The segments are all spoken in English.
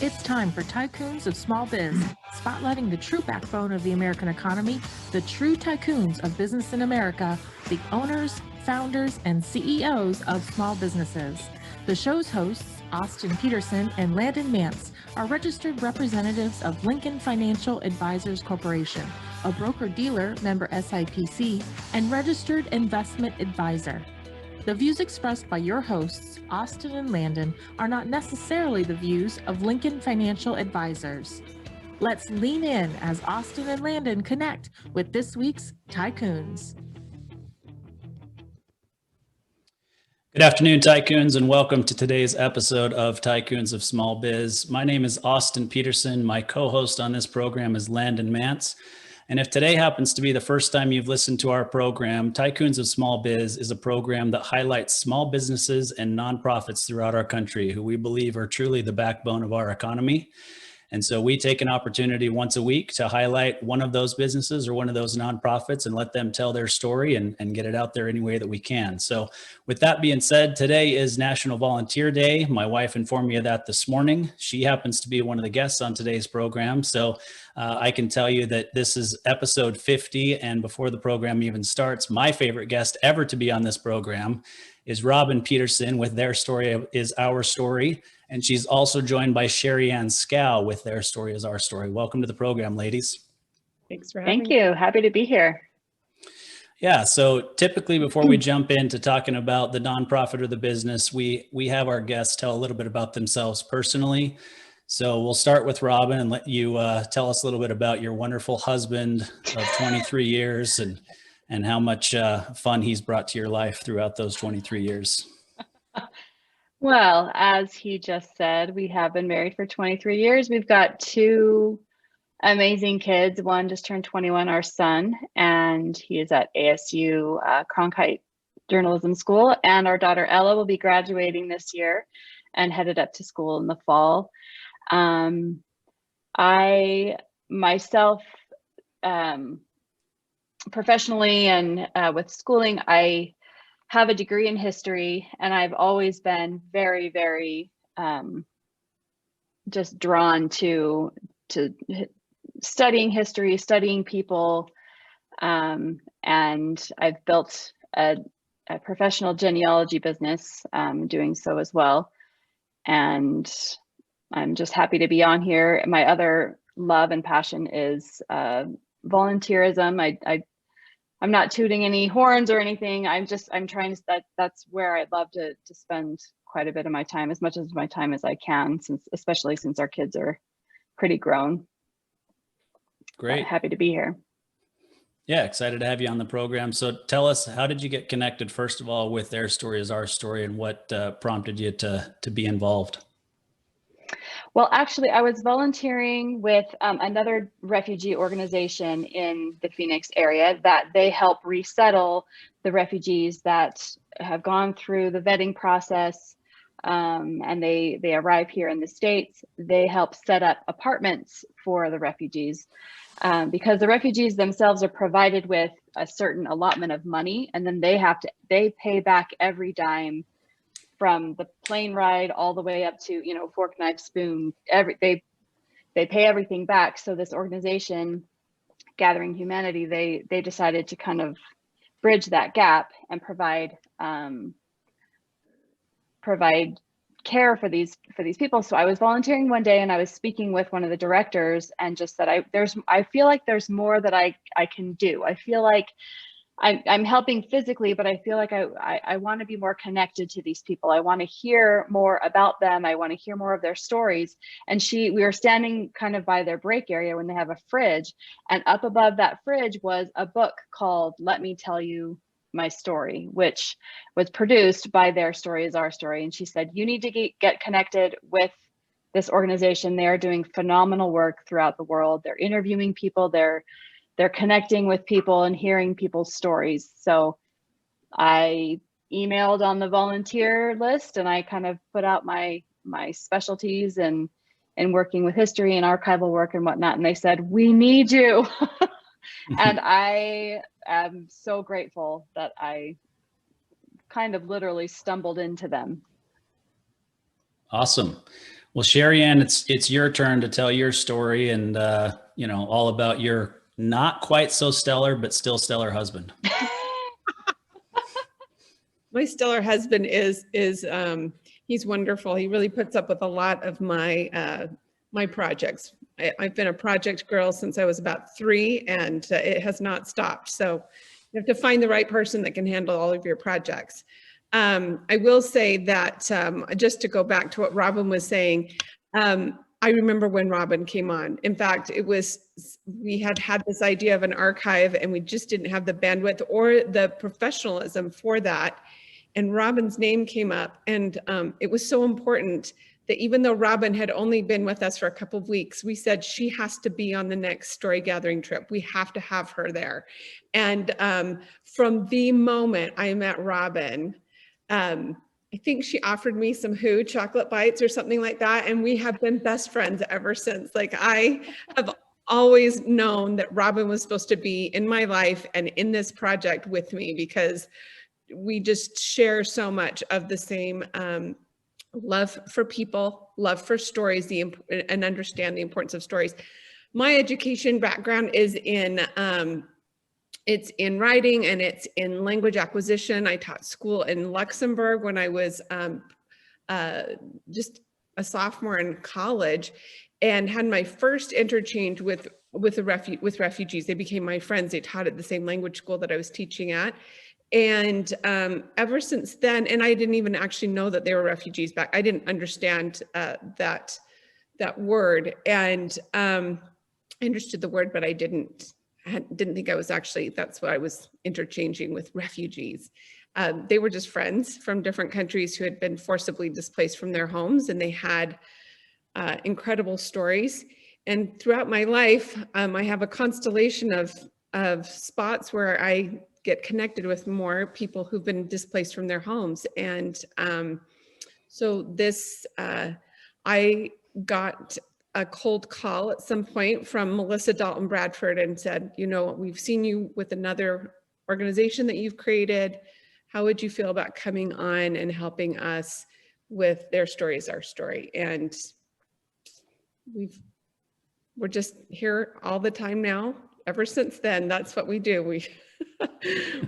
It's time for Tycoons of Small Biz, spotlighting the true backbone of the American economy, the true tycoons of business in America, the owners, founders, and CEOs of small businesses. The show's hosts, Austin Peterson and Landon Mance, are registered representatives of Lincoln Financial Advisors Corporation, a broker-dealer member SIPC, and registered investment advisor. The views expressed by your hosts, Austin and Landon, are not necessarily the views of Lincoln Financial Advisors. Let's lean in as Austin and Landon connect with this week's Tycoons. Good afternoon, Tycoons, and welcome to today's episode of Tycoons of Small Biz. My name is Austin Peterson. My co-host on this program is Landon Mance. And if today happens to be the first time you've listened to our program, Tycoons of Small Biz is a program that highlights small businesses and nonprofits throughout our country who we believe are truly the backbone of our economy. And so we take an opportunity once a week to highlight one of those businesses or one of those nonprofits and let them tell their story and get it out there any way that we can. So with that being said, today is National Volunteer Day. My wife informed me of that this morning. She happens to be one of the guests on today's program. So I can tell you that this is episode 50. And before the program even starts, my favorite guest ever to be on this program is Robin Peterson with Their Story is Our Story. And she's also joined by Sherianne Schow with Their Story is Our Story. Welcome to the program, ladies. Thanks for having me. Thank you. Happy to be here. Yeah, so typically before we jump into talking about the nonprofit or the business, we have our guests tell a little bit about themselves personally. So we'll start with Robin and let you tell us a little bit about your wonderful husband of 23 years and how much fun he's brought to your life throughout those 23 years. Well, as he just said, we have been married for 23 years. We've got two amazing kids. One just turned 21, our son, and he is at ASU Cronkite Journalism School. And our daughter Ella will be graduating this year and headed up to school in the fall. I myself, professionally and with schooling, I have a degree in history, and I've always been very, very just drawn to studying history, studying people, and I've built a professional genealogy business, doing so as well. And I'm just happy to be on here. My other love and passion is volunteerism. I'm not tooting any horns or anything. I'm trying to, that's where I'd love to spend quite a bit of my time, as much of my time as I can, especially since our kids are pretty grown. Great. Happy to be here. Yeah, excited to have you on the program. So tell us, how did you get connected, first of all, with Their Story is Our Story, and what prompted you to be involved? Well, actually, I was volunteering with another refugee organization in the Phoenix area that they help resettle the refugees that have gone through the vetting process, and they arrive here in the States. They help set up apartments for the refugees, because the refugees themselves are provided with a certain allotment of money, and then they pay back every dime, from the plane ride all the way up to, fork, knife, spoon, they pay everything back. So this organization, Gathering Humanity, they decided to kind of bridge that gap and provide care for these people. So I was volunteering one day, and I was speaking with one of the directors, and just said, I feel like there's more that I can do. I feel like I'm helping physically, but I feel like I want to be more connected to these people. I want to hear more about them. I want to hear more of their stories. And we were standing kind of by their break area when they have a fridge, and up above that fridge was a book called Let Me Tell You My Story, which was produced by Their Story is Our Story. And she said, you need to get connected with this organization. They're doing phenomenal work throughout the world. They're interviewing people. They're connecting with people and hearing people's stories. So I emailed on the volunteer list, and I kind of put out my specialties and working with history and archival work and whatnot. And they said, we need you. And I am so grateful that I kind of literally stumbled into them. Awesome. Well, Sherianne, it's your turn to tell your story and, all about your not quite so stellar, but still stellar husband. My stellar husband is he's wonderful. He really puts up with a lot of my my projects. I've been a project girl since I was about 3, and it has not stopped. So you have to find the right person that can handle all of your projects. I will say that just to go back to what Robin was saying, I remember when Robin came on. In fact, we had this idea of an archive, and we just didn't have the bandwidth or the professionalism for that. And Robin's name came up, and it was so important that even though Robin had only been with us for a couple of weeks, we said she has to be on the next story gathering trip. We have to have her there. And from the moment I met Robin, I think she offered me some chocolate bites or something like that. And we have been best friends ever since. Like, I have always known that Robin was supposed to be in my life and in this project with me, because we just share so much of the same love for people, love for stories, and understand the importance of stories. My education background is in it's in writing, and it's in language acquisition. I taught school in Luxembourg when I was just a sophomore in college, and had my first interchange with refugees. They became my friends. They taught at the same language school that I was teaching at. And ever since then, and I didn't even actually know that they were refugees back. I didn't understand that word, and I understood the word, but I didn't think I was actually, that's what I was interchanging with refugees. They were just friends from different countries who had been forcibly displaced from their homes, and they had incredible stories. And throughout my life, I have a constellation of spots where I get connected with more people who've been displaced from their homes. And so this, I got a cold call at some point from Melissa Dalton Bradford and said, we've seen you with another organization that you've created. How would you feel about coming on and helping us with Their Story is Our Story? And we're just here all the time now. Ever since then, that's what we do.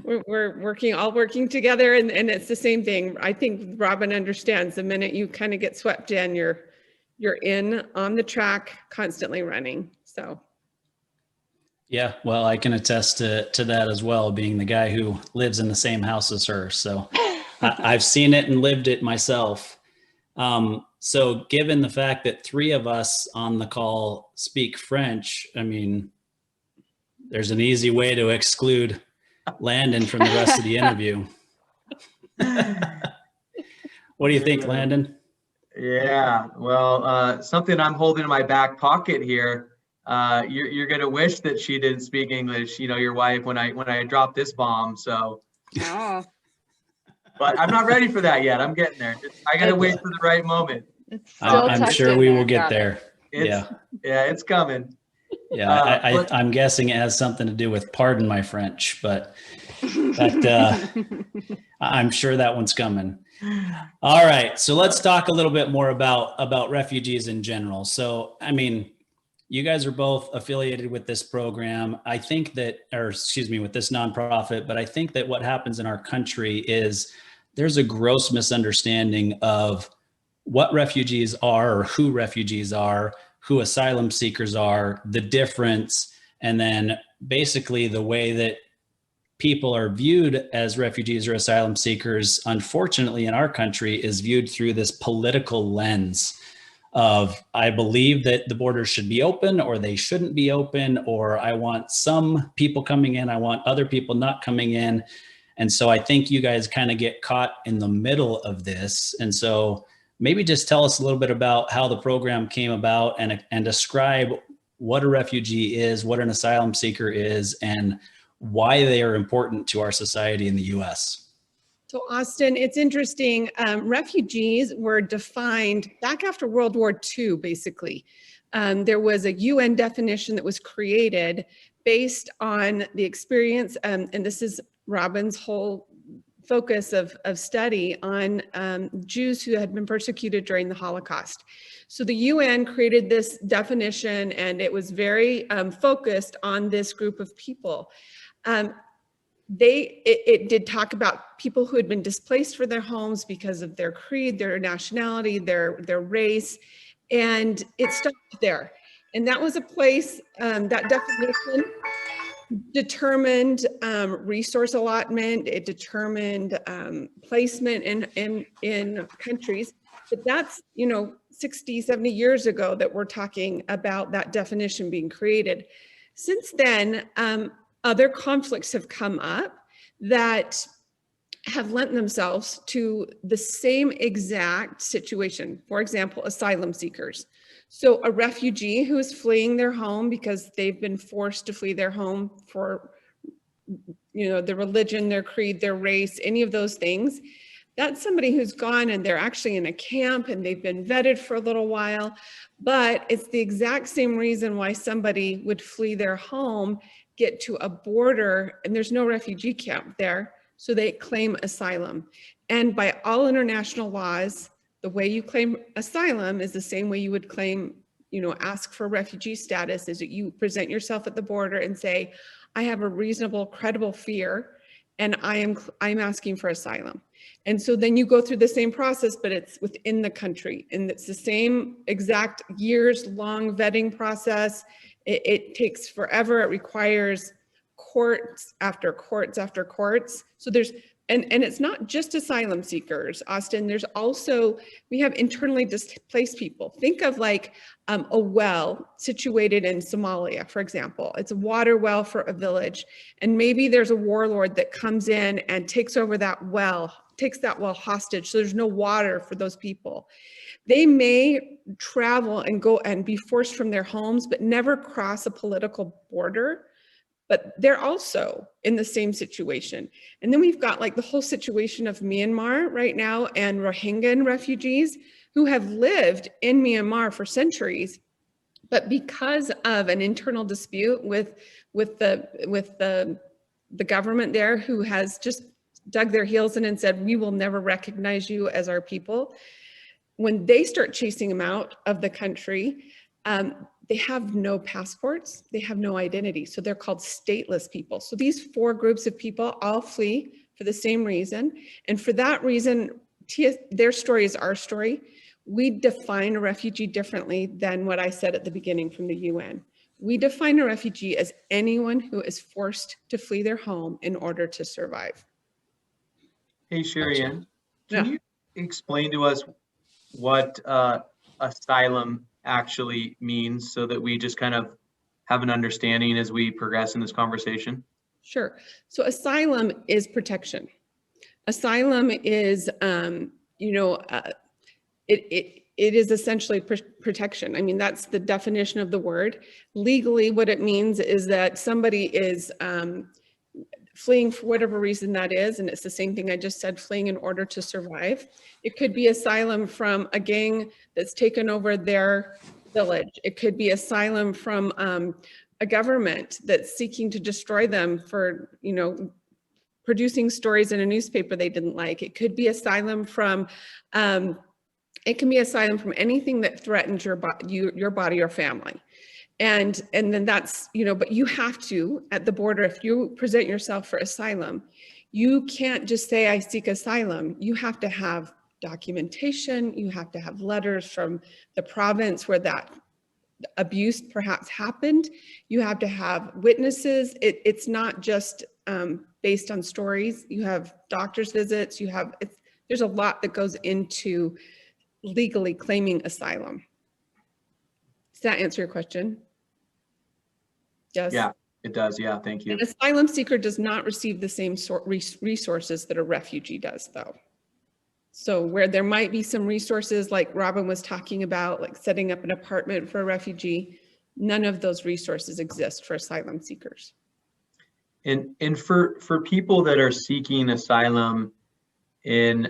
We're working together, and it's the same thing. I think Robin understands the minute you kind of get swept in, you're in on the track, constantly running. So. Yeah, well, I can attest to that as well, being the guy who lives in the same house as her. So I've seen it and lived it myself. So given the fact that 3 of us on the call speak French, I mean, there's an easy way to exclude Landon from the rest of the interview. What do you think, Landon? Yeah, well, something I'm holding in my back pocket here. You're gonna wish that she didn't speak English, your wife, when I dropped this bomb. So, but I'm not ready for that yet. I'm getting there. I gotta wait for the right moment. I'm sure we will get there. Yeah, it's coming. Yeah, I'm guessing it has something to do with pardon my French, but I'm sure that one's coming. All right, so let's talk a little bit more about refugees in general. So, I mean, you guys are both affiliated with this program. I think that, with this nonprofit, but I think that what happens in our country is there's a gross misunderstanding of what refugees are, or who refugees are, who asylum seekers are, the difference, and then basically the way that people are viewed as refugees or asylum seekers, unfortunately in our country, is viewed through this political lens of, I believe that the borders should be open or they shouldn't be open, or I want some people coming in, I want other people not coming in. And so I think you guys kind of get caught in the middle of this. And so maybe just tell us a little bit about how the program came about, and describe what a refugee is, what an asylum seeker is, and why they are important to our society in the US. So Austin, it's interesting. Refugees were defined back after World War II, basically. There was a UN definition that was created based on the experience, and this is Robin's whole focus of study on Jews who had been persecuted during the Holocaust. So the UN created this definition, and it was very focused on this group of people. It did talk about people who had been displaced from their homes because of their creed, their nationality, their race, and it stopped there. And that was a place, that definition determined resource allotment, it determined placement in countries, but that's, 60, 70 years ago that we're talking about that definition being created. Since then, other conflicts have come up that have lent themselves to the same exact situation. For example, asylum seekers. So a refugee who is fleeing their home because they've been forced to flee their home for, their religion, their creed, their race, any of those things. That's somebody who's gone and they're actually in a camp and they've been vetted for a little while, but it's the exact same reason why somebody would flee their home, get to a border, and there's no refugee camp there, so they claim asylum. And by all international laws, the way you claim asylum is the same way you would claim, ask for refugee status, is that you present yourself at the border and say, I have a reasonable, credible fear, and I'm asking for asylum. And so then you go through the same process, but it's within the country, and it's the same exact years-long vetting process. It takes forever. It requires courts after courts after courts. So there's, and it's not just asylum seekers, Austin, there's also, we have internally displaced people. Think of like a well situated in Somalia, for example. It's a water well for a village. And maybe there's a warlord that comes in and takes over that well, takes that well hostage. So there's no water for those people. They may travel and go and be forced from their homes, but never cross a political border. But they're also in the same situation. And then we've got like the whole situation of Myanmar right now and Rohingya refugees who have lived in Myanmar for centuries, but because of an internal dispute with the government there, who has just dug their heels in and said, we will never recognize you as our people. When they start chasing them out of the country, they have no passports, they have no identity. So they're called stateless people. So these four groups of people all flee for the same reason. And for that reason, their story is our story. We define a refugee differently than what I said at the beginning from the UN. We define a refugee as anyone who is forced to flee their home in order to survive. Hey, Sherianne, can Yeah. you explain to us what asylum actually means so that we just kind of have an understanding as we progress in this conversation? Sure. So asylum is protection. Asylum is, it is essentially protection. I mean, that's the definition of the word. Legally, what it means is that somebody is fleeing for whatever reason that is, and it's the same thing I just said, fleeing in order to survive. It could be asylum from a gang that's taken over their village. It could be asylum from a government that's seeking to destroy them for, producing stories in a newspaper they didn't like. It could be asylum from, it can be asylum from anything that threatens your body or family. And then that's, but you have to, at the border, if you present yourself for asylum, you can't just say, I seek asylum. You have to have documentation. You have to have letters from the province where that abuse perhaps happened. You have to have witnesses. It's not just based on stories. You have doctor's visits. There's a lot that goes into legally claiming asylum. Does that answer your question? Yes. Yeah, it does. Yeah, thank you. An asylum seeker does not receive the same resources that a refugee does, though. So where there might be some resources like Robin was talking about, like setting up an apartment for a refugee, none of those resources exist for asylum seekers. And for people that are seeking asylum in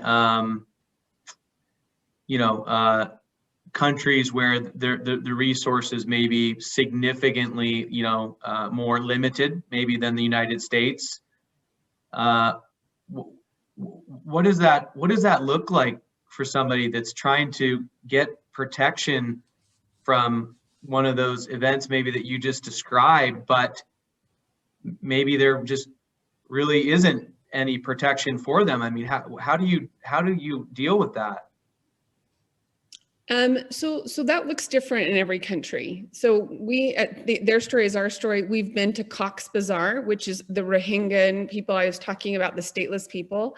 countries where the resources may be significantly, more limited, maybe than the United States. what does that look like for somebody that's trying to get protection from one of those events maybe that you just described, but maybe there just really isn't any protection for them? I mean, how do you deal with that? So that looks different in every country. So their story is our story. We've been to Cox's Bazar, which is the Rohingya people I was talking about, the stateless people.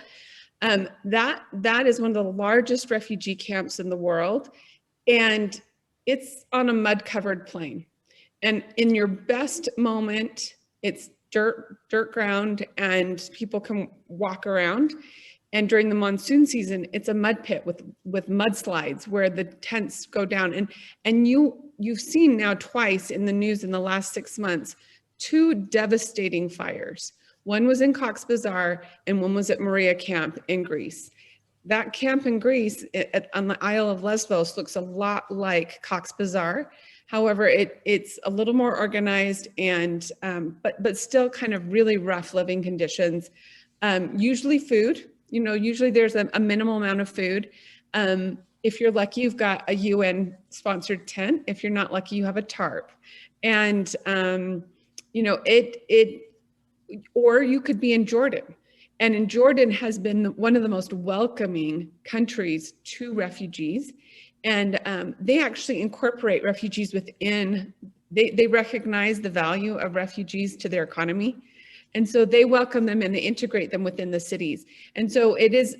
That is one of the largest refugee camps in the world, and it's on a mud-covered plain. And in your best moment, it's dirt ground, and people can walk around. And during the monsoon season, it's a mud pit with mudslides where the tents go down. And you've seen now twice in the news in the last 6 months, 2 devastating fires. One was in Cox's Bazar and one was at Moria Camp in Greece. That camp in Greece on the Isle of Lesbos looks a lot like Cox's Bazar. However, it's a little more organized and but still kind of really rough living conditions. Usually food. Usually there's a minimal amount of food. If you're lucky, you've got a UN sponsored tent. If you're not lucky, you have a tarp. And, or you could be in Jordan. And in Jordan has been one of the most welcoming countries to refugees. And they actually incorporate refugees within, they recognize the value of refugees to their economy. And so they welcome them and they integrate them within the cities. And so it is,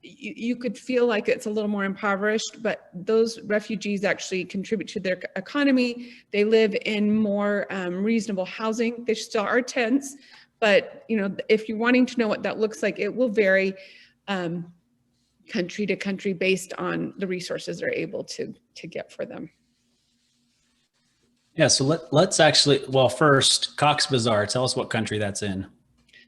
you could feel like it's a little more impoverished, but those refugees actually contribute to their economy. They live in more reasonable housing. There still are tents, but if you're wanting to know what that looks like, it will vary country to country based on the resources they're able to get for them. Yeah, so let's actually, well, first, Cox's Bazar, tell us what country that's in.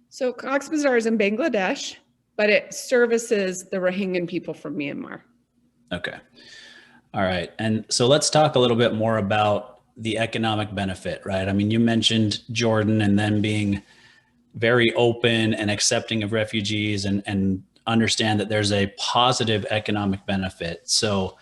So Cox's Bazar is in Bangladesh, but it services the Rohingya people from Myanmar. Okay. All right. And so let's talk a little bit more about the economic benefit, right? I mean, you mentioned Jordan and them being very open and accepting of refugees and understand that there's a positive economic benefit. So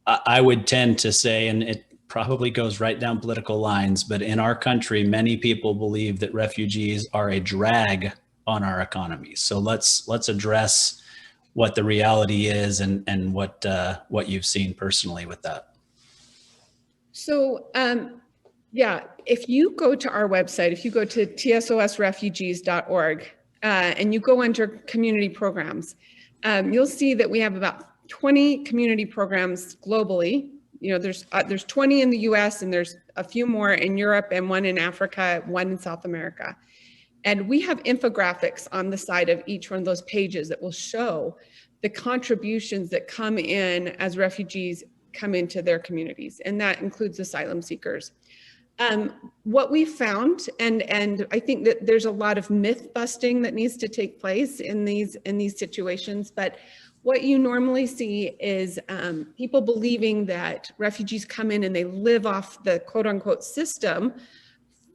I would tend to say, and it probably goes right down political lines, but in our country, many people believe that refugees are a drag on our economy. So let's address what the reality is and what you've seen personally with that. So yeah, if you go to our website, if you go to tsosrefugees.org and you go under community programs, you'll see that we have about 20 community programs globally. There's 20 in the US and there's a few more in Europe and one in Africa, one in South America. And we have infographics on the side of each one of those pages that will show the contributions that come in as refugees come into their communities. And that includes asylum seekers. What we found, and I think that there's a lot of myth busting that needs to take place in these situations, but what you normally see is people believing that refugees come in and they live off the quote unquote system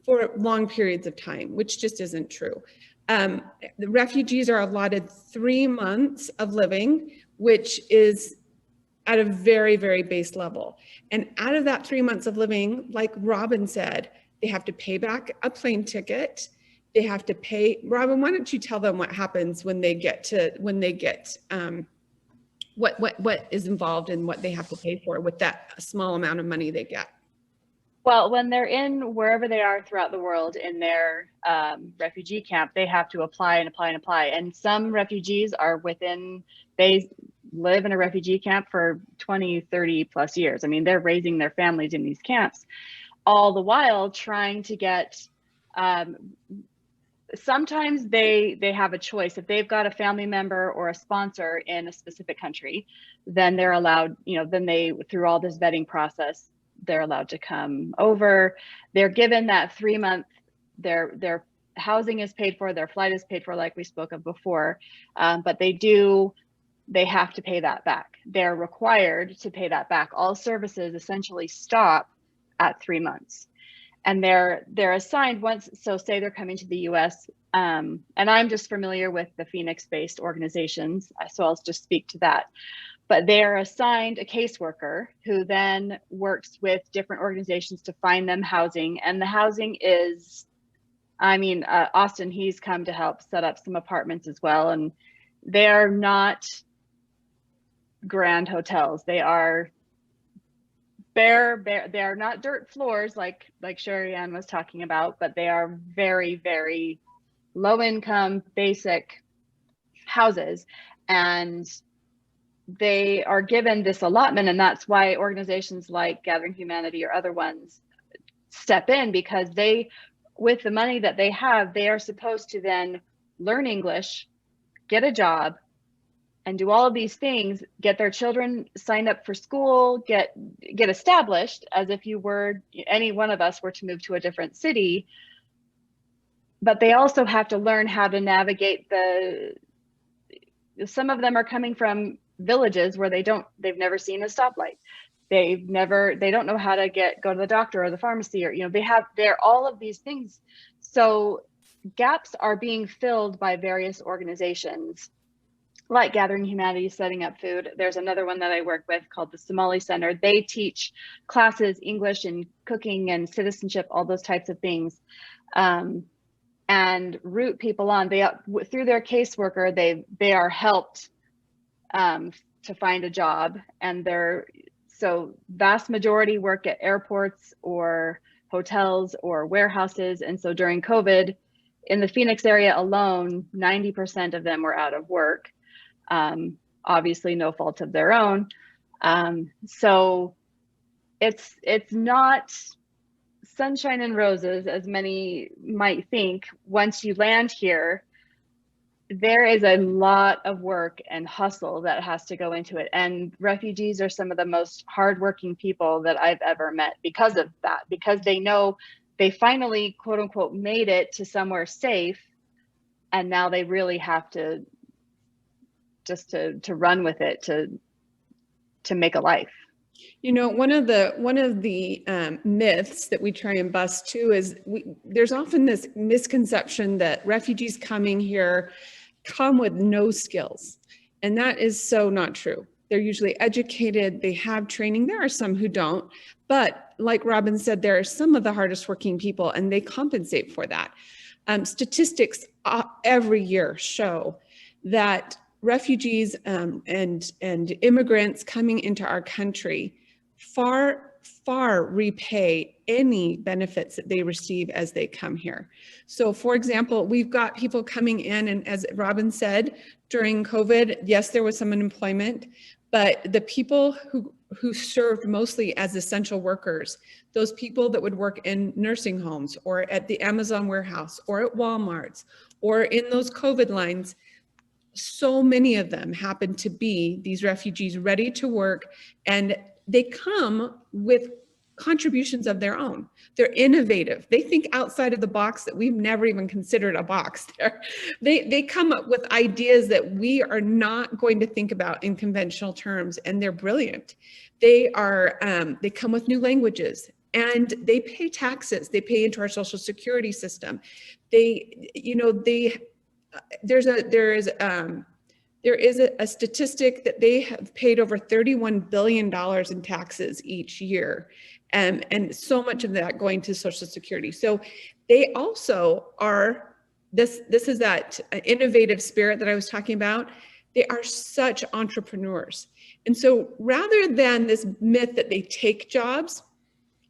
for long periods of time, which just isn't true. The refugees are allotted 3 months of living, which is at a very, very base level. And out of that 3 months of living, like Robin said, they have to pay back a plane ticket. They have to pay, Robin, why don't you tell them what happens when they get what is involved in what they have to pay for with that small amount of money they get? Well, when they're in wherever they are throughout the world in their refugee camp, they have to apply and apply and apply. And some refugees are they live in a refugee camp for 20, 30 plus years. I mean, they're raising their families in these camps, all the while trying to get, sometimes they have a choice. If they've got a family member or a sponsor in a specific country, then they're allowed, then through all this vetting process, they're allowed to come over. They're given that 3 month, their housing is paid for, their flight is paid for, like we spoke of before, but they have to pay that back. They're required to pay that back. All services essentially stop at 3 months. and they're assigned once. So say they're coming to the US, and I'm just familiar with the Phoenix-based organizations, so I'll just speak to that. But they're assigned a caseworker who then works with different organizations to find them housing. And the housing is, Austin, he's come to help set up some apartments as well. And they're not grand hotels. They are they are not dirt floors like Sherianne was talking about, but they are very, very low income, basic houses. And they are given this allotment, and that's why organizations like Gathering Humanity or other ones step in, because they, with the money that they have, they are supposed to then learn English, get a job, and do all of these things, get their children signed up for school, get established as if any one of us were to move to a different city. But they also have to learn how to navigate some of them are coming from villages where they've never seen a stoplight. They don't know how to go to the doctor or the pharmacy, or, they're all of these things. So gaps are being filled by various organizations like Gathering Humanity, setting up food. There's another one that I work with called the Somali Center. They teach classes, English and cooking and citizenship, all those types of things. And root people on. Through their caseworker, they are helped to find a job, and so vast majority work at airports or hotels or warehouses. And so during COVID, in the Phoenix area alone, 90% of them were out of work. Obviously, no fault of their own. So it's not sunshine and roses, as many might think. Once you land here, there is a lot of work and hustle that has to go into it. And refugees are some of the most hardworking people that I've ever met because of that, because they know they finally, quote unquote, made it to somewhere safe. And now they really have to just to run with it to make a life. One of the myths that we try and bust too is there's often this misconception that refugees coming here come with no skills, and that is so not true. They're usually educated, they have training. There are some who don't, but like Robin said, there are some of the hardest working people, and they compensate for that. Statistics every year show that refugees and immigrants coming into our country far repay any benefits that they receive as they come here. So for example, we've got people coming in, and as Robin said, during COVID, yes, there was some unemployment, but the people who served mostly as essential workers, those people that would work in nursing homes or at the Amazon warehouse or at Walmart's or in those COVID lines, so many of them happen to be these refugees ready to work, and they come with contributions of their own. They're innovative. They think outside of the box that we've never even considered a box there. They come up with ideas that we are not going to think about in conventional terms, and they're brilliant. They come with new languages, and they pay taxes. They pay into our social security system. There is a statistic that they have paid over $31 billion in taxes each year, and so much of that going to Social Security. So they also are, this is that innovative spirit that I was talking about. They are such entrepreneurs. And so rather than this myth that they take jobs,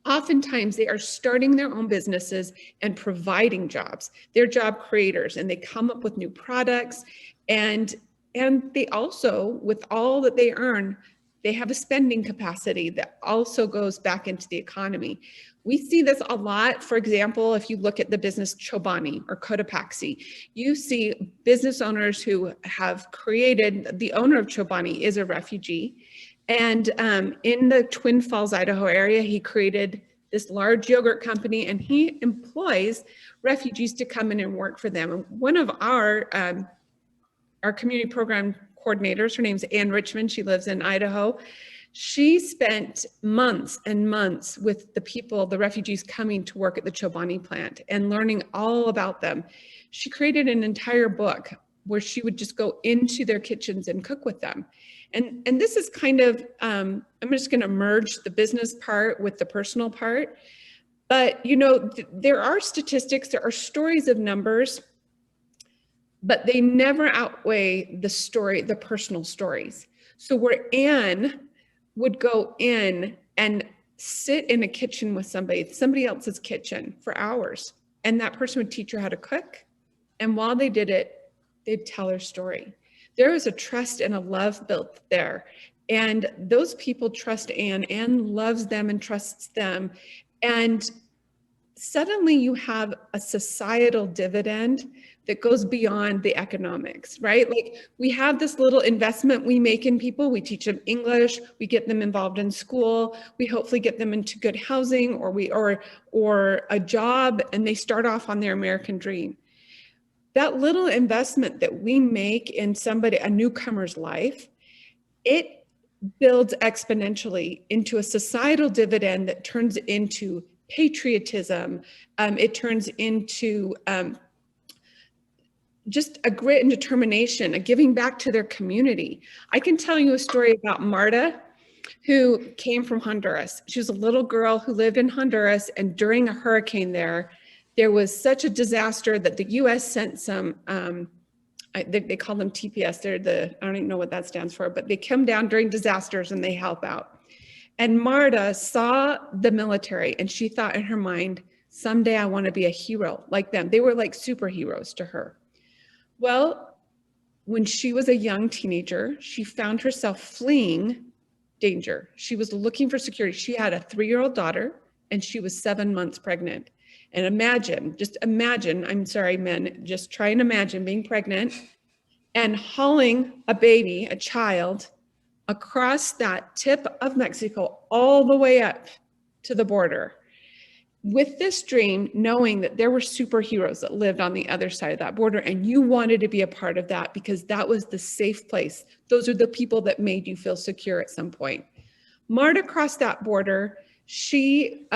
oftentimes they are starting their own businesses and providing jobs. They're job creators, and they come up with new products, and they also, with all that they earn, they have a spending capacity that also goes back into the economy. We see this a lot. For example, if you look at the business Chobani or Cotopaxi, you see business owners who have created, the owner of Chobani is a refugee. And in the Twin Falls, Idaho area, he created this large yogurt company, and he employs refugees to come in and work for them. And one of our community program coordinators, her name's Ann Richmond, she lives in Idaho. She spent months and months with the people, the refugees coming to work at the Chobani plant and learning all about them. She created an entire book where she would just go into their kitchens and cook with them. And this is kind of, I'm just going to merge the business part with the personal part. But, you know, there are statistics, there are stories of numbers, but they never outweigh the personal stories. So where Anne would go in and sit in a kitchen with somebody else's kitchen for hours, and that person would teach her how to cook. And while they did it, they'd tell her story. There was a trust and a love built there. And those people trust Anne. Anne loves them and trusts them. And suddenly you have a societal dividend that goes beyond the economics, right? Like we have this little investment we make in people. We teach them English, we get them involved in school, we hopefully get them into good housing or a job, and they start off on their American dream. That little investment that we make in a newcomer's life, it builds exponentially into a societal dividend that turns into patriotism. It turns into just a grit and determination, a giving back to their community. I can tell you a story about Marta, who came from Honduras. She was a little girl who lived in Honduras, and during a hurricane there was such a disaster that the US sent some, they call them TPS, I don't even know what that stands for, but they come down during disasters and they help out. And Marta saw the military and she thought in her mind, someday I want to be a hero like them. They were like superheroes to her. Well, when she was a young teenager, she found herself fleeing danger. She was looking for security. She had a 3-year-old daughter and she was 7 months pregnant. And just imagine, I'm sorry, men, just try and imagine being pregnant and hauling a baby, a child, across that tip of Mexico all the way up to the border with this dream, knowing that there were superheroes that lived on the other side of that border, and you wanted to be a part of that because that was the safe place. Those are the people that made you feel secure at some point. Marta crossed that border. She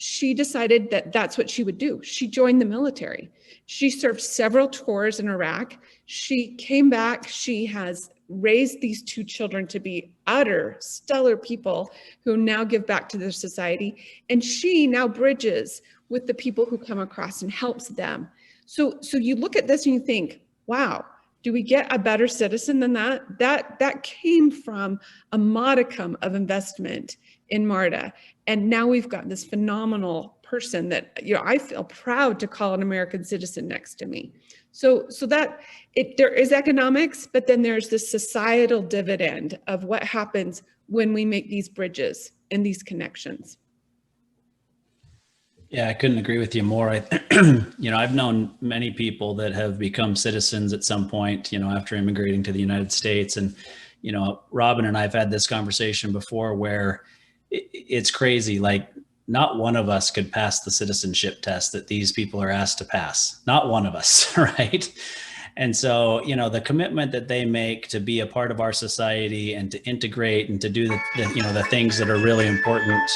decided that that's what she would do. She joined the military. She served several tours in Iraq. She came back. She has raised these 2 children to be utter stellar people who now give back to their society. And she now bridges with the people who come across and helps them. So you look at this and you think, wow, do we get a better citizen than that? That came from a modicum of investment in Marta. And now we've got this phenomenal person that, you know, I feel proud to call an American citizen next to me. So that there is economics, but then there's this societal dividend of what happens when we make these bridges and these connections. Yeah, I couldn't agree with you more. I've known many people that have become citizens at some point, after immigrating to the United States. And, Robin and I have had this conversation before where it's crazy. Like, not one of us could pass the citizenship test that these people are asked to pass. Not one of us, right? And so, the commitment that they make to be a part of our society and to integrate and to do the things that are really important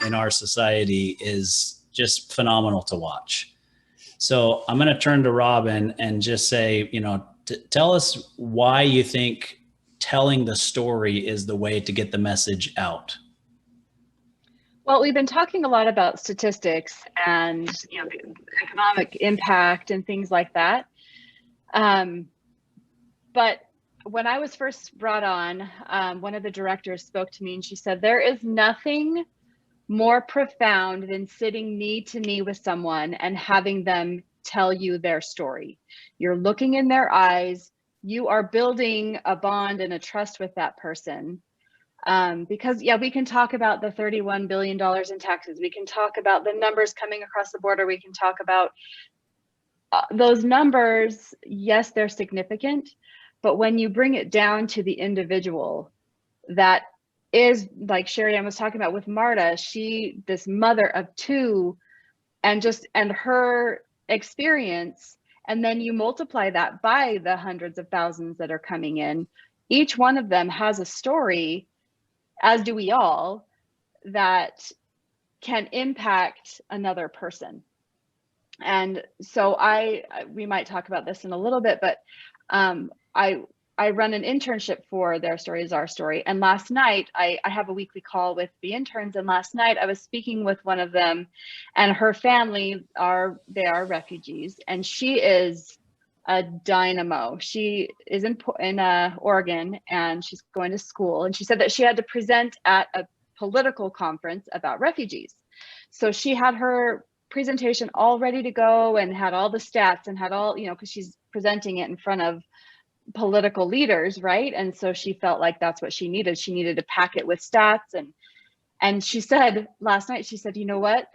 in our society is just phenomenal to watch. So I'm going to turn to Robin and just say, tell us why you think telling the story is the way to get the message out. Well, we've been talking a lot about statistics and economic impact and things like that. But when I was first brought on, one of the directors spoke to me and she said, there is nothing more profound than sitting knee to knee with someone and having them tell you their story. You're looking in their eyes, you are building a bond and a trust with that person. Because we can talk about the $31 billion in taxes. We can talk about the numbers coming across the border. We can talk about those numbers. Yes, they're significant, but when you bring it down to the individual, that is, like Sherianne was talking about with Marta, this mother of 2 and her experience, and then you multiply that by the hundreds of thousands that are coming in, each one of them has a story, as do we all, that can impact another person. And so we might talk about this in a little bit, but I run an internship for Their Story is Our Story. And last night, I have a weekly call with the interns. And last night I was speaking with one of them, and her family they are refugees. And she is a dynamo. She is in Oregon, and she's going to school. And she said that she had to present at a political conference about refugees. So she had her presentation all ready to go and had all the stats and had all, because she's presenting it in front of political leaders, right? And so she felt like that's what she needed. She needed to pack it with stats. And she said last night, she said, you know what,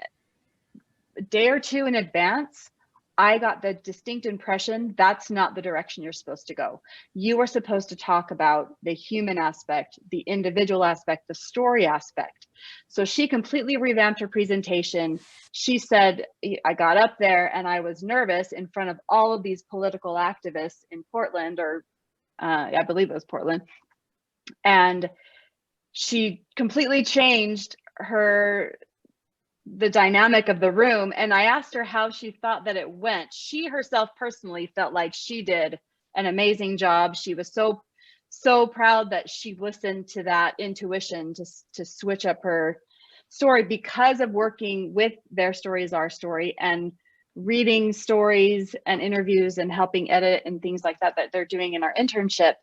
a day or two in advance, I got the distinct impression that's not the direction you're supposed to go. You are supposed to talk about the human aspect, the individual aspect, the story aspect. So she completely revamped her presentation. She said, I got up there and I was nervous in front of all of these political activists in Portland, or I believe it was Portland. And she completely changed the dynamic of the room. And I asked her how she thought that it went. She herself personally felt like she did an amazing job. She was so proud that she listened to that intuition to switch up her story, because of working with Their Story is Our Story and reading stories and interviews and helping edit and things like that they're doing in our internship.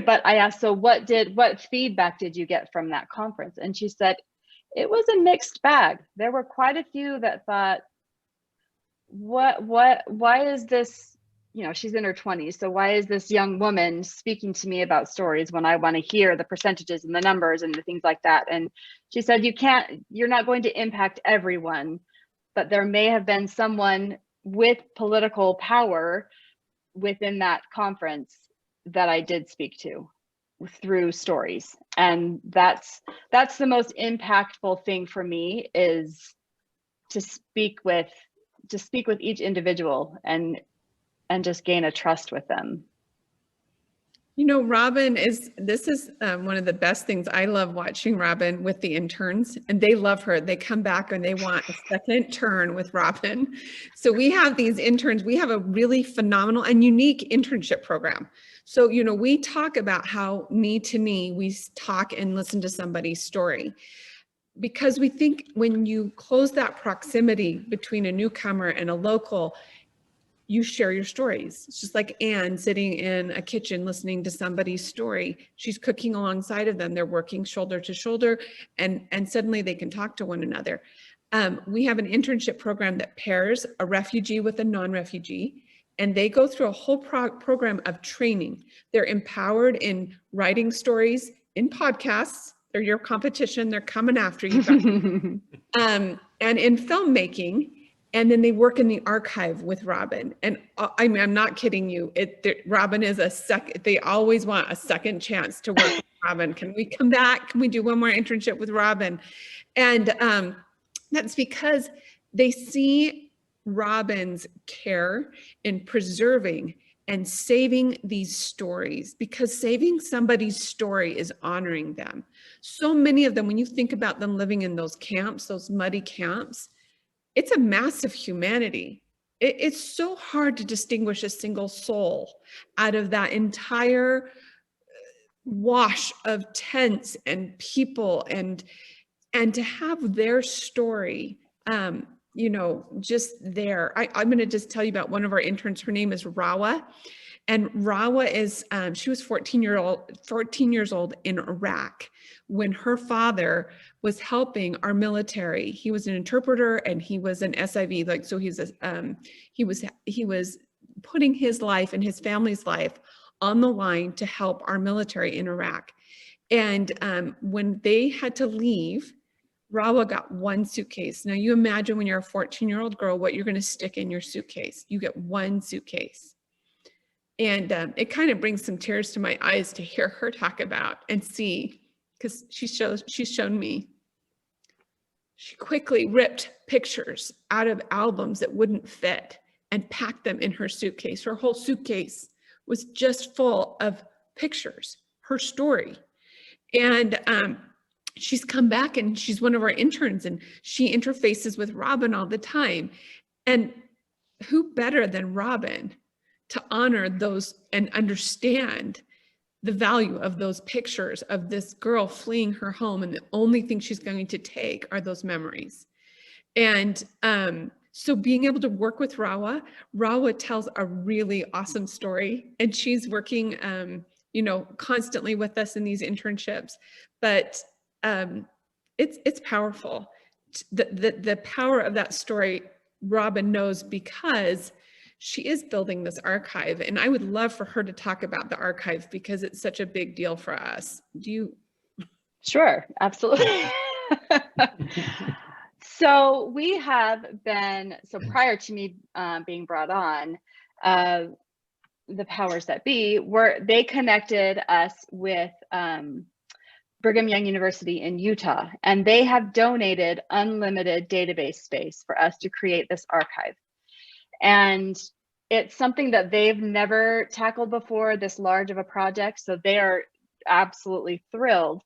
But I asked, so what feedback did you get from that conference? And she said, it was a mixed bag. There were quite a few that thought, why is this, she's in her 20s. So why is this young woman speaking to me about stories when I want to hear the percentages and the numbers and the things like that? And she said, you're not going to impact everyone, but there may have been someone with political power within that conference that I did speak to through stories. And that's the most impactful thing for me, is to speak with each individual and just gain a trust with them. Robin this is one of the best things. I love watching Robin with the interns, and they love her. They come back and they want a second turn with Robin. So we have these interns. We have a really phenomenal and unique internship program. So, we talk about how knee to knee, we talk and listen to somebody's story, because we think when you close that proximity between a newcomer and a local, you share your stories. It's just like Anne sitting in a kitchen listening to somebody's story. She's cooking alongside of them. They're working shoulder to shoulder, and suddenly they can talk to one another. We have an internship program that pairs a refugee with a non-refugee, and they go through a whole program of training. They're empowered in writing stories, in podcasts. They're your competition. They're coming after you. And in filmmaking. And then they work in the archive with Robin. And I'm not kidding you. Robin is they always want a second chance to work with Robin. Can we come back? Can we do one more internship with Robin? And that's because they see Robin's care in preserving and saving these stories, because saving somebody's story is honoring them. So many of them, when you think about them living in those camps, those muddy camps, it's a massive humanity. It's so hard to distinguish a single soul out of that entire wash of tents and people, and to have their story, just there. I'm going to just tell you about one of our interns. Her name is Rawa. And Rawa is, she was 14 years old in Iraq when her father was helping our military. He was an interpreter and he was an SIV, so he was putting his life and his family's life on the line to help our military in Iraq. And when they had to leave, Rawa got one suitcase. Now you imagine when you're a 14-year-old girl, what you're going to stick in your suitcase. You get one suitcase. And it kind of brings some tears to my eyes to hear her talk about and see, because she's shown me. She quickly ripped pictures out of albums that wouldn't fit and packed them in her suitcase. Her whole suitcase was just full of pictures, her story. And she's come back and she's one of our interns, and she interfaces with Robin all the time. And who better than Robin to honor those and understand the value of those pictures of this girl fleeing her home, and the only thing she's going to take are those memories. And so being able to work with Rawa tells a really awesome story, and she's working, constantly with us in these internships. But it's powerful. The power of that story, Robin knows, because she is building this archive, and I would love for her to talk about the archive because it's such a big deal for us. Do you? Sure, absolutely. So we have been, prior to me being brought on, the powers that be they connected us with Brigham Young University in Utah, and they have donated unlimited database space for us to create this archive. And it's something that they've never tackled before, this large of a project, so they are absolutely thrilled.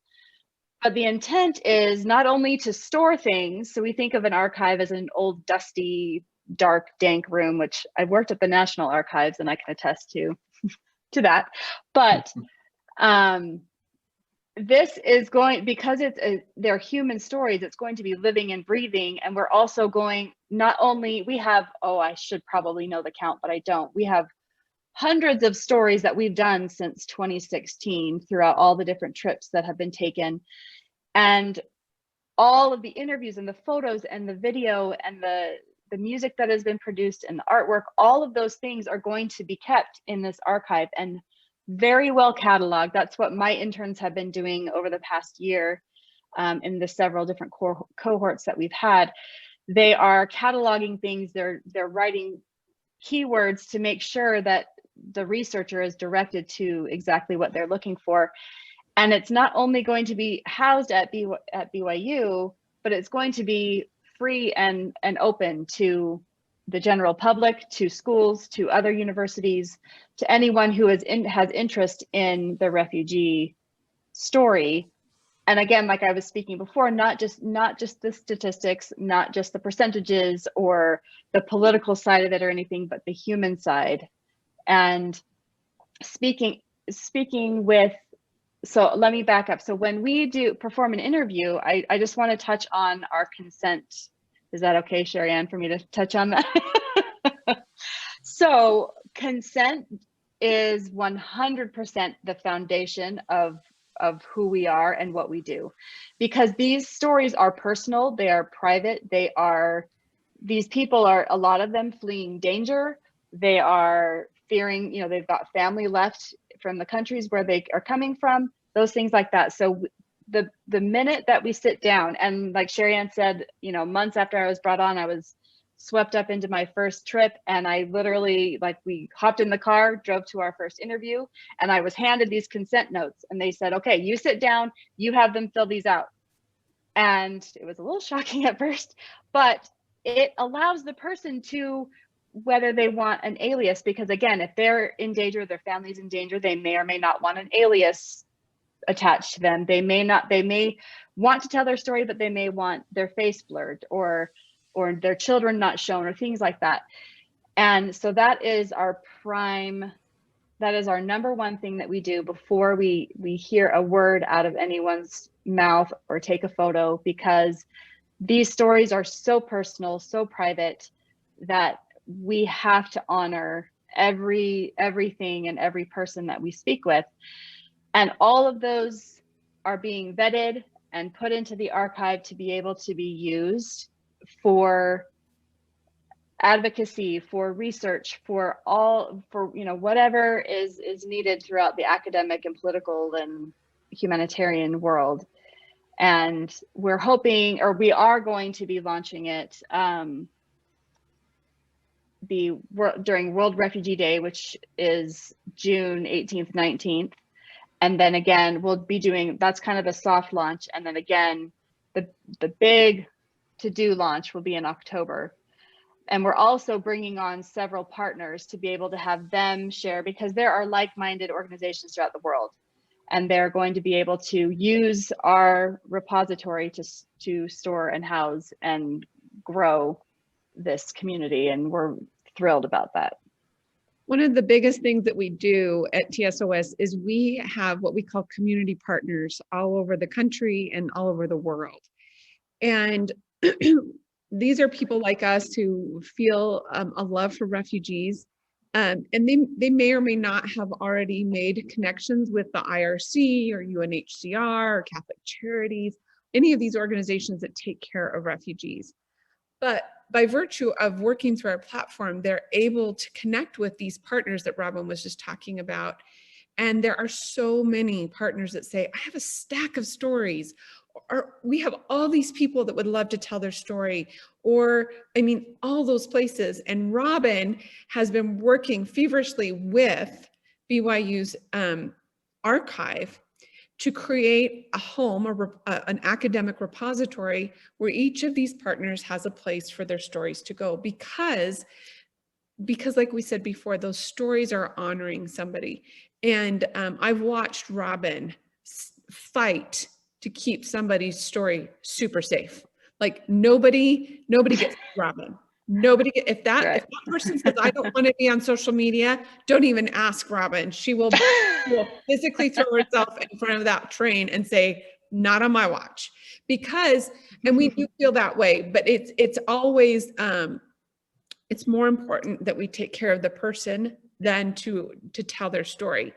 But the intent is not only to store things, so we think of an archive as an old, dusty, dark, dank room, which I've worked at the National Archives and I can attest to that. But this is going, because they're human stories, it's going to be living and breathing. And we're also going, not only, we have, I should probably know the count, but I don't. We have hundreds of stories that we've done since 2016 throughout all the different trips that have been taken. And all of the interviews and the photos and the video and the music that has been produced and the artwork, all of those things are going to be kept in this archive and very well cataloged. That's what my interns have been doing over the past year in the several different cohorts that we've had. They are cataloging things, they're writing keywords to make sure that the researcher is directed to exactly what they're looking for. And it's not only going to be housed at BYU, but it's going to be free and open to the general public, to schools, to other universities, to anyone who has interest in the refugee story. And again, like I was speaking before, not just the statistics, not just the percentages or the political side of it or anything, but the human side. And speaking with, so let me back up. So when we perform an interview, I just want to touch on our consent. Is that okay, Sherianne, for me to touch on that? So consent is 100% the foundation of who we are and what we do, because these stories are personal, they are private, these people are, a lot of them, fleeing danger. They are fearing, they've got family left from the countries where they are coming from, those things like that. So the minute that we sit down, and like Sherianne said, months after I was brought on, I was swept up into my first trip, and I literally, we hopped in the car, drove to our first interview, and I was handed these consent notes, and they said, okay, you sit down, you have them fill these out. And it was a little shocking at first, but it allows the person to, whether they want an alias, because again, if they're in danger, their family's in danger, they may or may not want an alias attached to them. They may want to tell their story, but they may want their face blurred or their children not shown or things like that. And so that is our number one thing that we do before we hear a word out of anyone's mouth or take a photo, because these stories are so personal, so private, that we have to honor everything and every person that we speak with. And all of those are being vetted and put into the archive to be able to be used for advocacy, for research, for whatever is needed throughout the academic and political and humanitarian world. And we're hoping, or we are going to be launching it during World Refugee Day, which is June 18th, 19th. And then again, we'll be doing, that's kind of a soft launch. And then again, the big to-do launch will be in October. And we're also bringing on several partners to be able to have them share, because there are like-minded organizations throughout the world, and they're going to be able to use our repository to store and house and grow this community. And we're thrilled about that. One of the biggest things that we do at TSOS is we have what we call community partners all over the country and all over the world. And these are people like us who feel a love for refugees. And they may or may not have already made connections with the IRC or UNHCR or Catholic Charities, any of these organizations that take care of refugees. But by virtue of working through our platform, they're able to connect with these partners that Robin was just talking about. And there are so many partners that say, I have a stack of stories, or we have all these people that would love to tell their story, or I mean, all those places. And Robin has been working feverishly with BYU's archive to create a home, an academic repository where each of these partners has a place for their stories to go, because like we said before, those stories are honoring somebody. And I've watched Robin fight to keep somebody's story super safe. Like nobody gets Robin. If that person says, I don't want to be on social media, don't even ask Robin. She will physically throw herself in front of that train and say, not on my watch. Because, and we do feel that way, but it's always, it's more important that we take care of the person than to tell their story.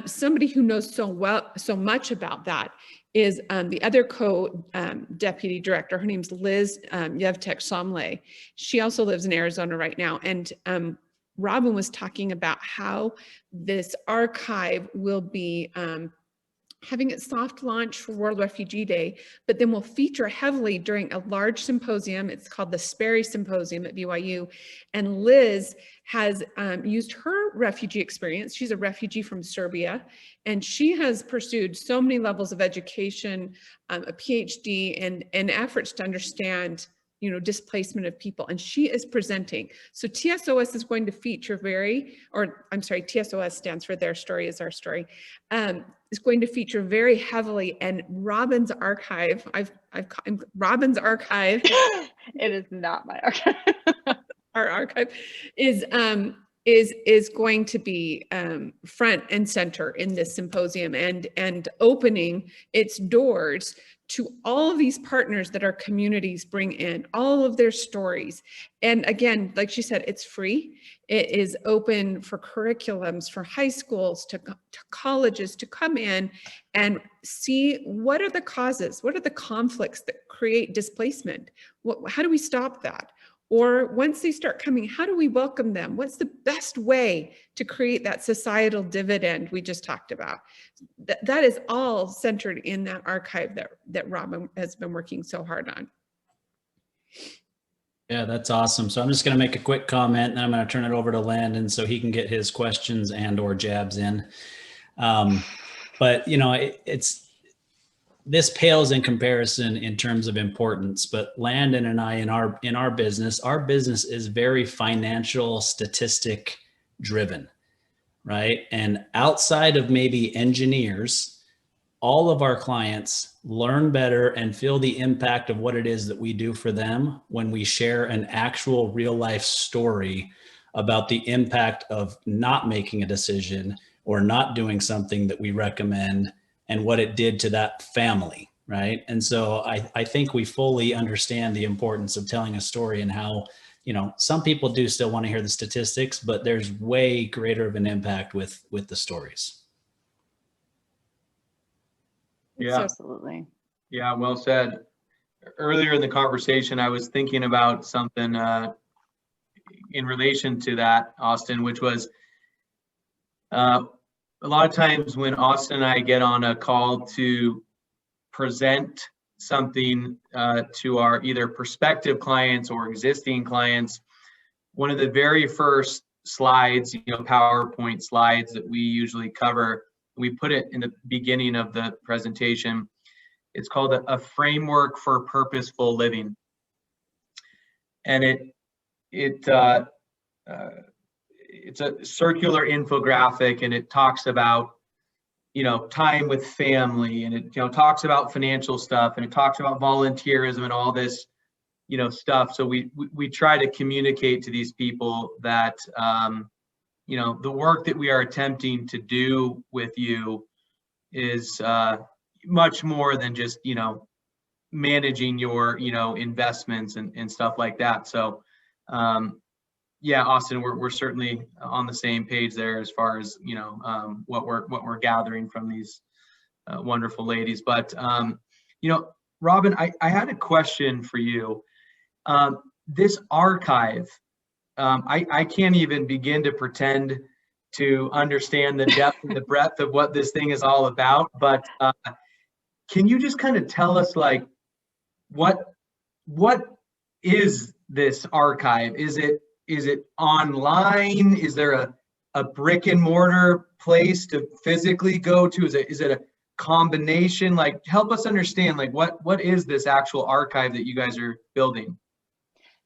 Somebody who knows so much about that is the other co-deputy director. Her name's Liz Yevtek-Somlay. She also lives in Arizona right now. And Robin was talking about how this archive will be having its soft launch for World Refugee Day, but then will feature heavily during a large symposium. It's called the Sperry Symposium at BYU. And Liz has used her refugee experience. She's a refugee from Serbia, and she has pursued so many levels of education, a PhD, and efforts to understand, displacement of people. And she is presenting. So TSOS is going to feature TSOS stands for Their Story is Our Story, is going to feature very heavily. And Robin's archive, Robin's archive. It is not my archive. Our archive is going to be front and center in this symposium, and opening its doors to all of these partners that our communities bring in, all of their stories. And again, like she said, it's free. It is open for curriculums, for high schools, to colleges to come in and see what are the causes, what are the conflicts that create displacement? How do we stop that? Or once they start coming, how do we welcome them? What's the best way to create that societal dividend we just talked about? That is all centered in that archive that Robin has been working so hard on. Yeah, that's awesome. So I'm just going to make a quick comment, and then I'm going to turn it over to Landon so he can get his questions and or jabs in. But this pales in comparison in terms of importance, but Landon and I in our business is very financial, statistic driven, right? And outside of maybe engineers, all of our clients learn better and feel the impact of what it is that we do for them when we share an actual real life story about the impact of not making a decision or not doing something that we recommend, and what it did to that family, right? And so I think we fully understand the importance of telling a story, and how, some people do still want to hear the statistics, but there's way greater of an impact with the stories. Yeah, Absolutely. Yeah, well said. Earlier in the conversation, I was thinking about something in relation to that, Austin, which was a lot of times when Austin and I get on a call to present something to our either prospective clients or existing clients, one of the very first slides, PowerPoint slides that we usually cover, we put it in the beginning of the presentation. It's called a framework for purposeful living. And it's a circular infographic, and it talks about, time with family, and it, talks about financial stuff, and it talks about volunteerism and all this, stuff. So we try to communicate to these people that, the work that we are attempting to do with you is much more than just, managing your, investments and stuff like that. So, yeah, Austin, we're certainly on the same page there as far as, what we're gathering from these wonderful ladies. But, Robin, I had a question for you. This archive, I can't even begin to pretend to understand the depth and the breadth of what this thing is all about. But can you just kind of tell us, like, what is this archive? Is it online? Is there a brick and mortar place to physically go to? Is it a combination? Like, help us understand, like, what is this actual archive that you guys are building?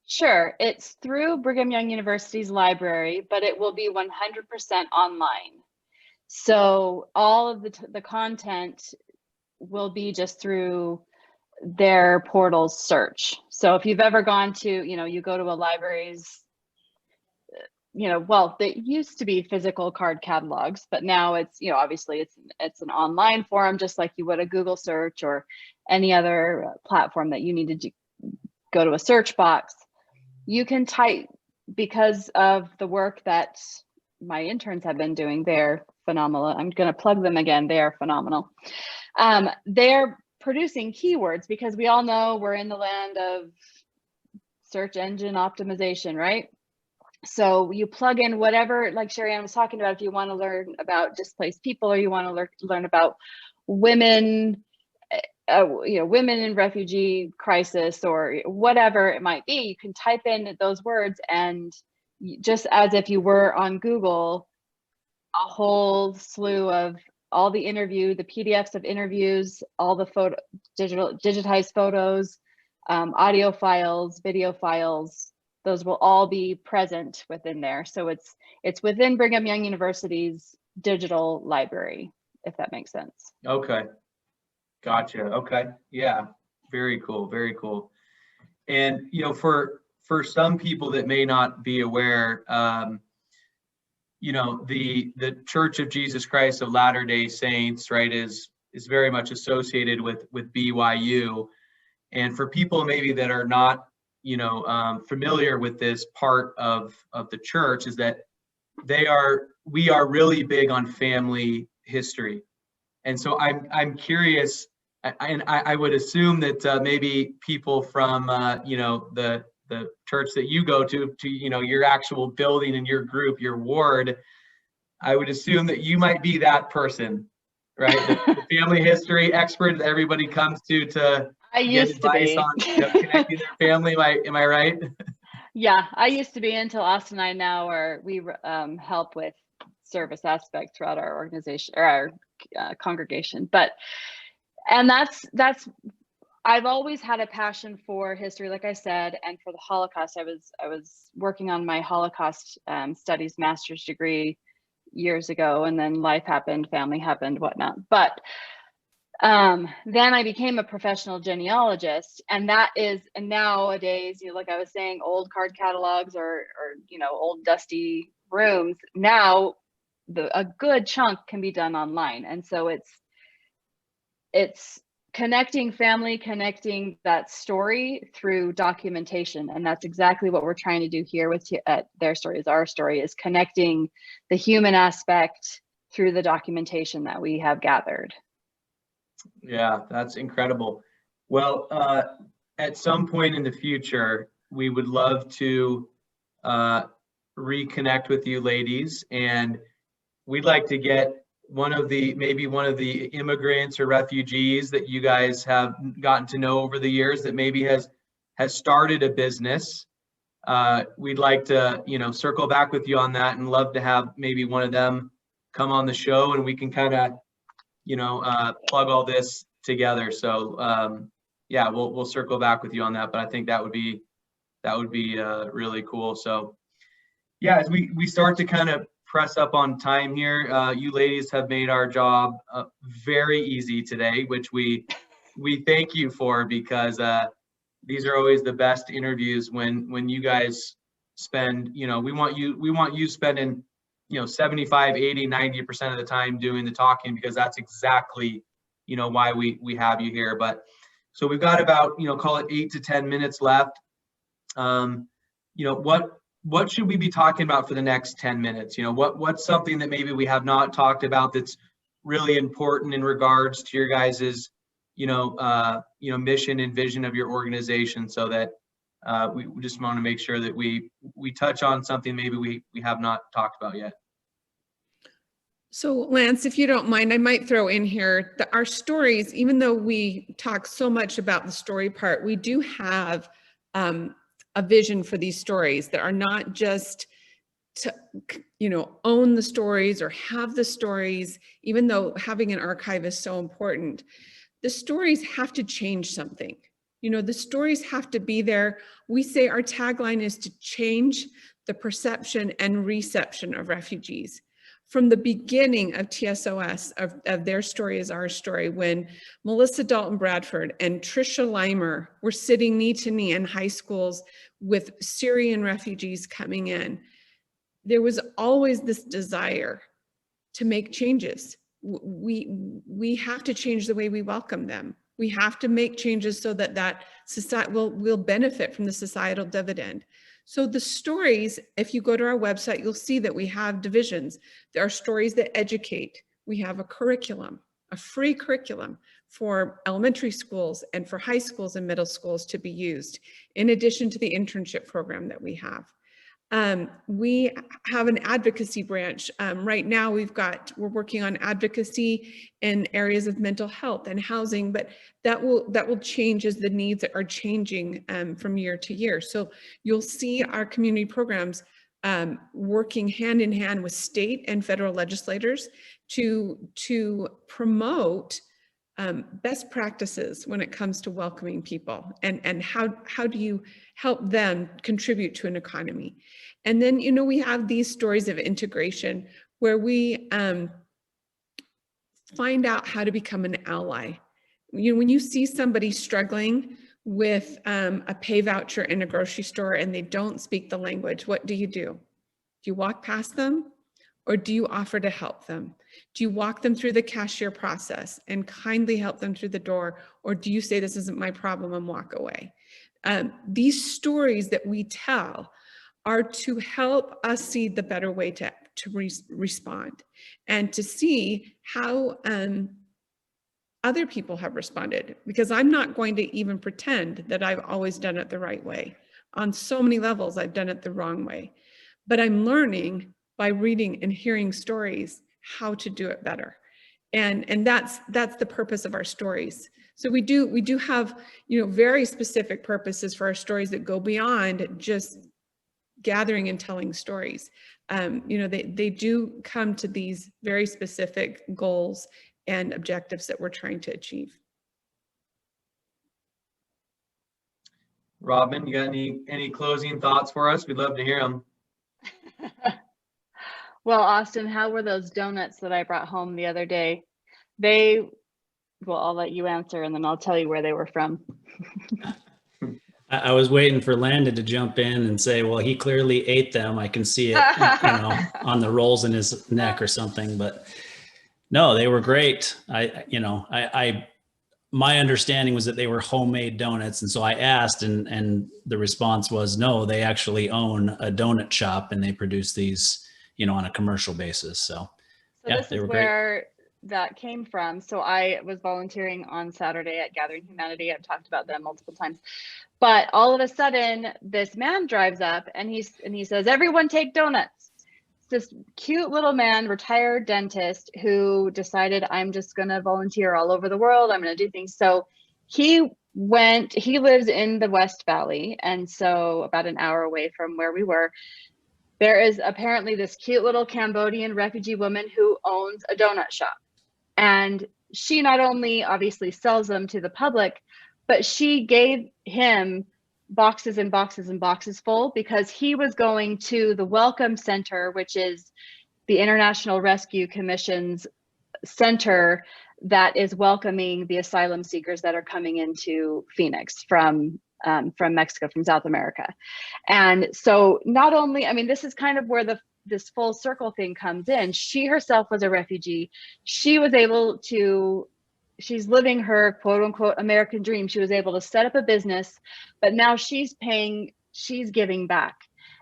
Sure, it's through Brigham Young University's library, but it will be 100% online. So all of the content will be just through their portal's search. So if you've ever gone to, you go to a library's, well, they used to be physical card catalogs, but now it's, obviously it's an online forum, just like you would a Google search or any other platform that you needed to go to a search box. You can type, because of the work that my interns have been doing, they're phenomenal. I'm going to plug them again. They are phenomenal. They're producing keywords, because we all know we're in the land of search engine optimization, right? So you plug in whatever, like Sherianne was talking about, if you want to learn about displaced people, or you want to learn about women, women in refugee crisis, or whatever it might be, you can type in those words, and just as if you were on Google, a whole slew of all the PDFs of interviews, all the digitized photos, audio files, video files, those will all be present within there. So it's within Brigham Young University's digital library, if that makes sense. Okay. Gotcha. Okay. Yeah. Very cool. Very cool. And, for some people that may not be aware, the Church of Jesus Christ of Latter-day Saints, right, is very much associated with BYU. And for people maybe that are not, familiar with this part of the church, is that we are really big on family history. And so I'm curious, and I would assume that maybe people from the church that you go to your actual building and your group, your ward, I would assume that you might be that person, right? The family history expert that everybody comes to I get used to advice be. on connecting their family. Am I right? Yeah, I used to be, until Austin and I now we help with service aspect throughout our organization, or our congregation. And that's I've always had a passion for history, like I said, and for the Holocaust. I was working on my Holocaust studies master's degree years ago, and then life happened, family happened, whatnot. But then I became a professional genealogist, and nowadays, like I was saying, old card catalogs or old dusty rooms. Now, a good chunk can be done online, and so it's connecting family, connecting that story through documentation, and that's exactly what we're trying to do here with Their Story is Our Story, is connecting the human aspect through the documentation that we have gathered. Yeah, that's incredible. Well, at some point in the future, we would love to reconnect with you ladies, and we'd like to get maybe one of the immigrants or refugees that you guys have gotten to know over the years that maybe has started a business. We'd like to, circle back with you on that, and love to have maybe one of them come on the show, and we can kind of, plug all this together. So yeah, we'll circle back with you on that, but I think that would be that would be really cool. So yeah, as we start to kind of press up on time here, you ladies have made our job very easy today, which we thank you for, because these are always the best interviews when you guys spend, we want you spending 75, 80, 90% of the time doing the talking, because that's exactly why we have you here. But so we've got about call it 8 to 10 minutes left. What should we be talking about for the next 10 minutes? What's something that maybe we have not talked about that's really important in regards to your guys's mission and vision of your organization, so that we just want to make sure that we touch on something maybe we have not talked about yet. So Lance, if you don't mind, I might throw in here that our stories, even though we talk so much about the story part, we do have a vision for these stories that are not just to own the stories or have the stories, even though having an archive is so important. The stories have to change something. The stories have to be there. We say our tagline is to change the perception and reception of refugees. From the beginning of TSOS, of Their Story is Our Story, when Melissa Dalton Bradford and Tricia Limer were sitting knee to knee in high schools with Syrian refugees coming in, there was always this desire to make changes. We have to change the way we welcome them. We have to make changes so that society will benefit from the societal dividend. So the stories, if you go to our website, you'll see that we have divisions. There are stories that educate. We have a curriculum, a free curriculum for elementary schools and for high schools and middle schools to be used, in addition to the internship program that we have. We have an advocacy branch. Right now we're working on advocacy in areas of mental health and housing, but that will change as the needs are changing from year to year. So you'll see our community programs working hand in hand with state and federal legislators to promote best practices when it comes to welcoming people, and how do you help them contribute to an economy. And then, we have these stories of integration where we find out how to become an ally. When you see somebody struggling with a pay voucher in a grocery store and they don't speak the language, what do? Do you walk past them, or do you offer to help them? Do you walk them through the cashier process and kindly help them through the door? Or do you say, this isn't my problem, and walk away? These stories that we tell are to help us see the better way to respond, and to see how other people have responded. Because I'm not going to even pretend that I've always done it the right way. On so many levels, I've done it the wrong way. But I'm learning by reading and hearing stories how to do it better. And that's the purpose of our stories. So we do have very specific purposes for our stories that go beyond just gathering and telling stories. They do come to these very specific goals and objectives that we're trying to achieve. Robin, you got any closing thoughts for us? We'd love to hear them. Well, Austin, how were those donuts that I brought home the other day? Well, I'll let you answer, and then I'll tell you where they were from. I was waiting for Landon to jump in and say, well, he clearly ate them. I can see it, on the rolls in his neck or something, but no, they were great. My understanding was that they were homemade donuts. And so I asked, and the response was, no, they actually own a donut shop and they produce these, on a commercial basis. So yeah, this is where that came from. So I was volunteering on Saturday at Gathering Humanity. I've talked about them multiple times. But all of a sudden, this man drives up and he says, everyone take donuts. It's this cute little man, retired dentist, who decided, I'm just going to volunteer all over the world. I'm going to do things. So he lives in the West Valley. And so about an hour away from where we were, there is apparently this cute little Cambodian refugee woman who owns a donut shop. And she not only obviously sells them to the public, but she gave him boxes and boxes and boxes full, because he was going to the Welcome Center, which is the International Rescue Commission's center that is welcoming the asylum seekers that are coming into Phoenix from Mexico, from South America. And so not only, I mean, this is kind of where this full circle thing comes in. She herself was a refugee. She was able to, she's living her quote unquote American dream. She was able to set up a business, but now she's giving back,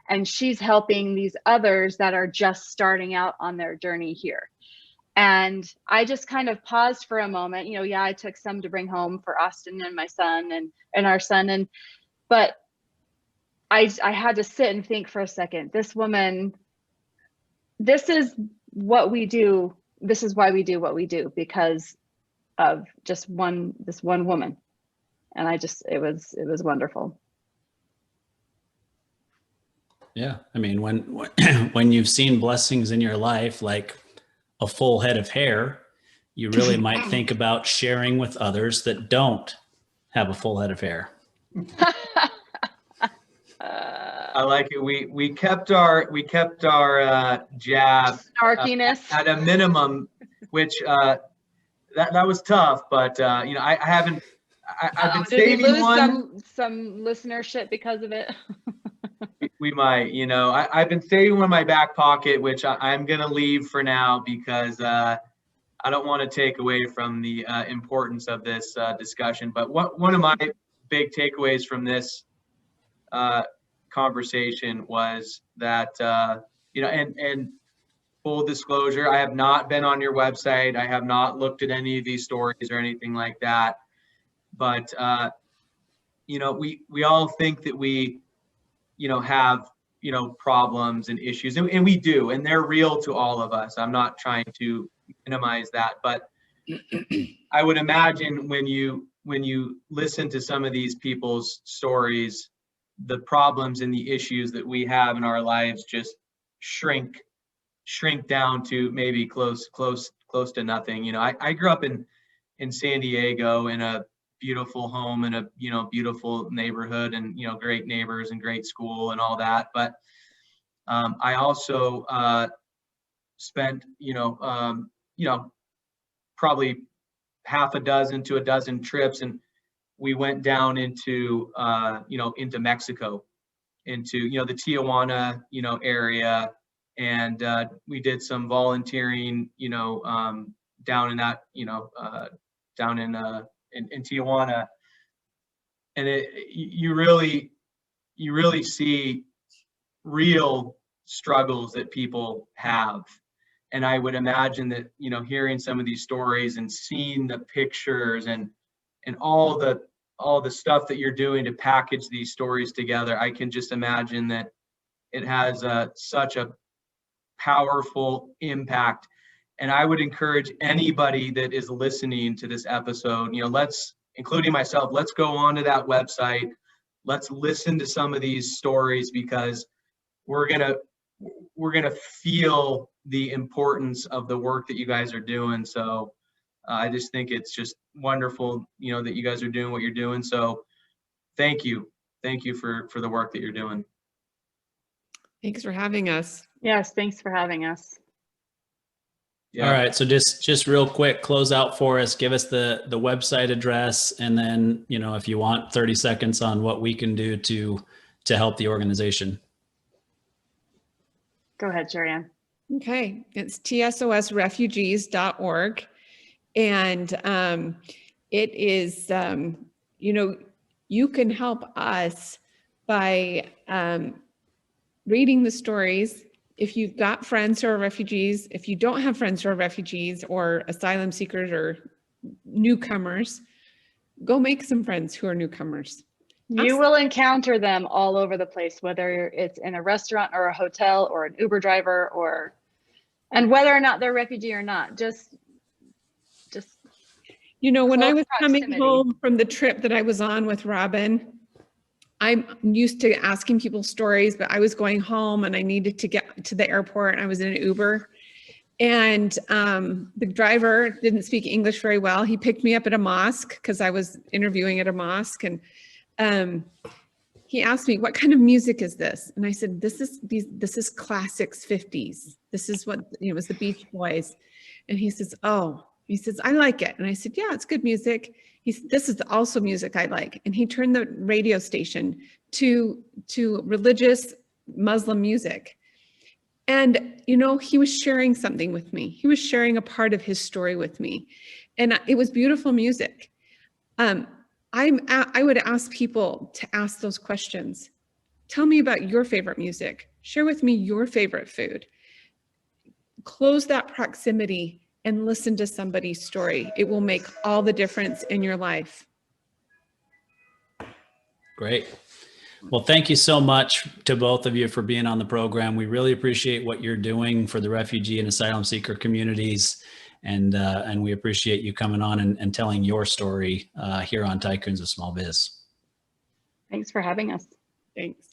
and she's helping these others that are just starting out on their journey here. And I just kind of paused for a moment. You know, yeah, I took some to bring home for Austin and my son and our son. But I had to sit and think for a second. This woman, this is what we do. This is why we do what we do, because of just this one woman. And it was wonderful. Yeah. I mean, when you've seen blessings in your life, like a full head of hair, you really might think about sharing with others that don't have a full head of hair. I like it. We kept our jab snarkiness at a minimum, which that was tough. But you know, I've been saving some listenership because of it. We might, you know, I've been saving one in my back pocket, which I'm going to leave for now because I don't want to take away from the importance of this discussion. But one of my big takeaways from this conversation was that, you know, and full disclosure, I have not been on your website. I have not looked at any of these stories or anything like that. But, you know, we all think that we, you know, have, you know, problems and issues, and we do, and they're real to all of us. I'm not trying to minimize that, but I would imagine when you listen to some of these people's stories, the problems and the issues that we have in our lives just shrink down to maybe close to nothing. You know, I grew up in San Diego in a beautiful home in a, you know, beautiful neighborhood, and, you know, great neighbors and great school and all that. But I also spent, you know, probably half a dozen to a dozen trips, and we went down into, you know, into Mexico, into, you know, the Tijuana, you know, area. And we did some volunteering, you know, down in that, you know, down in Tijuana. And you really see real struggles that people have. And I would imagine that, you know, hearing some of these stories and seeing the pictures and all the stuff that you're doing to package these stories together, I can just imagine that it has such a powerful impact. And I would encourage anybody that is listening to this episode, you know, including myself, let's go onto that website. Let's listen to some of these stories, because we're gonna feel the importance of the work that you guys are doing. So I just think it's just wonderful, you know, that you guys are doing what you're doing. So thank you for the work that you're doing. Thanks for having us. Yes, thanks for having us. Yeah. All right. So just real quick, close out for us. Give us the website address, and then, you know, if you want 30 seconds on what we can do to help the organization. Go ahead, Sherianne. Okay. It's TSOSrefugees.org. And it is, you know, you can help us by reading the stories. If you've got friends who are refugees, if you don't have friends who are refugees or asylum seekers or newcomers, go make some friends who are newcomers. You will encounter them all over the place, whether it's in a restaurant or a hotel or an Uber driver, and whether or not they're refugee or not, just you know, when I was proximity. coming home from the trip that I was on with Robin, I'm used to asking people stories, but I was going home and I needed to get to the airport, and I was in an Uber, and the driver didn't speak English very well. He picked me up at a mosque because I was interviewing at a mosque, and he asked me, what kind of music is this? And I said, this is classics 50s. This is what, it was the Beach Boys. And he says, oh, he says, I like it. And I said, yeah, it's good music. He said, this is also music I like. And he turned the radio station to religious Muslim music. And, he was sharing something with me. He was sharing a part of his story with me. And it was beautiful music. I would ask people to ask those questions. Tell me about your favorite music. Share with me your favorite food. Close that proximity and listen to somebody's story. It will make all the difference in your life. Great. Well, thank you so much to both of you for being on the program. We really appreciate what you're doing for the refugee and asylum seeker communities. And we appreciate you coming on and telling your story here on Tycoons of Small Biz. Thanks for having us. Thanks.